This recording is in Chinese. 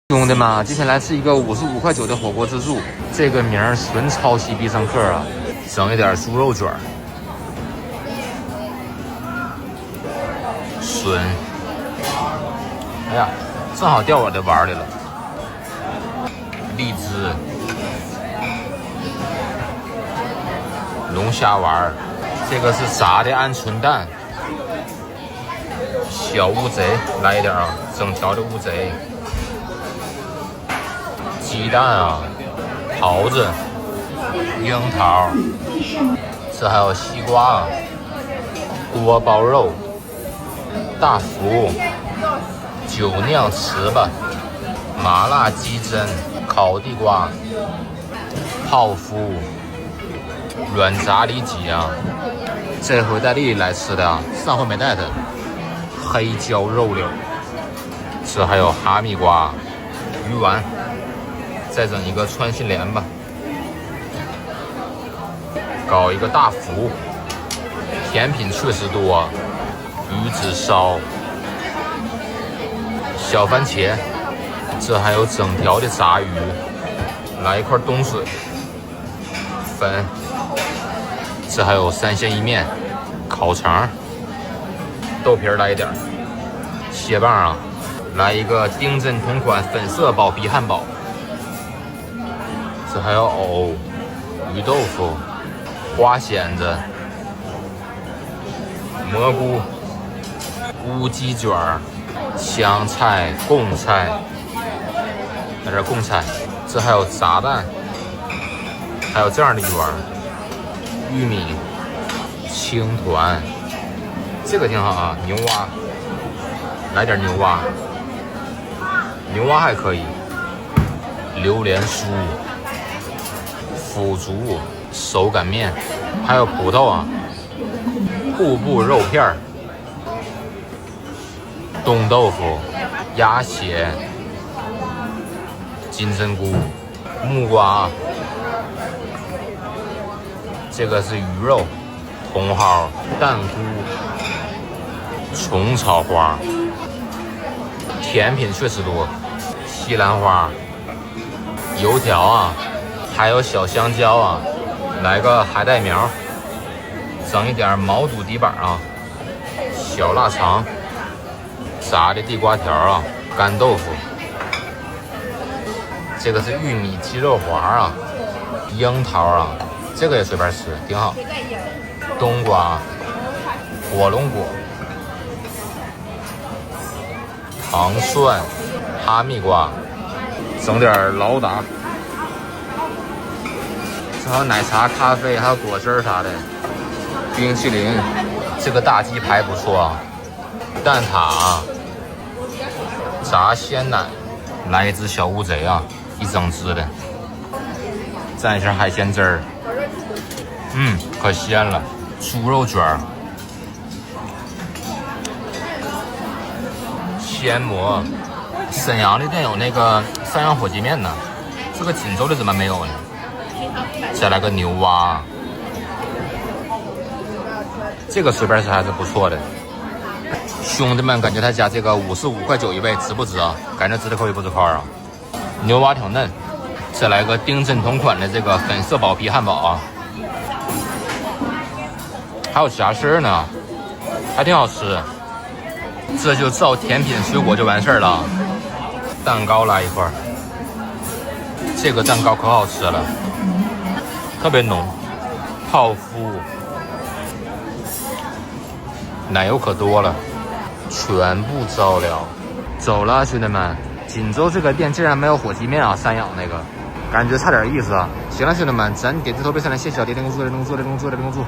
兄弟们，今天来吃一个55.9块的火锅自助，这个名儿纯抄袭必胜客啊！整一点猪肉卷儿，笋，哎呀，正好掉我的碗里了。荔枝，龙虾丸，这个是炸的鹌鹑蛋，小乌贼来一点啊，整条的乌贼。鸡蛋啊，桃子，樱桃，这还有西瓜啊，锅包肉，大福，酒酿糍粑，麻辣鸡胗，烤地瓜，泡芙，软炸里脊啊，这回带丽丽来吃的啊，上回没带她。黑椒肉柳，这还有哈密瓜，鱼丸。再整一个川心莲吧，搞一个大福，甜品确实多，鱼子烧，小番茄，这还有整条的炸鱼，来一块冬笋，粉，这还有三鲜意面，烤肠，豆皮来一点，蟹棒啊，来一个丁真同款粉色薄皮汉堡。这还有藕、鱼豆腐、花蚬子、蘑菇、乌鸡卷儿、香菜、贡菜，来点贡菜。这还有炸蛋，还有这样的鱼丸，玉米、青团，这个挺好啊，牛蛙，来点牛蛙，牛蛙还可以，榴莲酥。腐竹手擀面，还有葡萄啊，瀑布肉片儿，冻豆腐，鸭血，金针菇，木瓜，这个是鱼肉，茼蒿，蛋菇，虫草花，甜品确实多，西兰花，油条啊。还有小香蕉啊，来个海带苗，整一点毛肚底板啊，小腊肠，炸的地瓜条啊，干豆腐，这个是玉米鸡肉滑啊，樱桃啊，这个也随便吃，挺好。冬瓜，火龙果，糖蒜，哈密瓜，整点劳达。还有奶茶、咖啡，还有果汁啥的，冰淇淋。这个大鸡排不错啊，蛋挞，炸鲜奶，来一只小乌贼啊，一整只的，蘸一下海鲜汁儿，可鲜了。猪肉卷儿，鲜蘑，沈阳的店有那个三阳火鸡面呢，这个锦州的怎么没有呢？再来个牛蛙，这个随便吃还是不错的。兄弟们，感觉他家这个55.9一位值不值啊？感觉值得扣一不值扣啊！牛蛙挺嫩。再来个丁真同款的这个粉色薄皮汉堡啊，还有夹心呢，还挺好吃。这就照甜品水果就完事儿了。蛋糕来一块，这个蛋糕可好吃了。特别浓，泡芙，奶油可多了，全部照料。走了，兄弟们，锦州这个店竟然没有火鸡面啊，三养那个，感觉差点意思啊。行了，兄弟们，咱点击投币上来，谢谢小蝶点关注，点关注，点关注，点关注。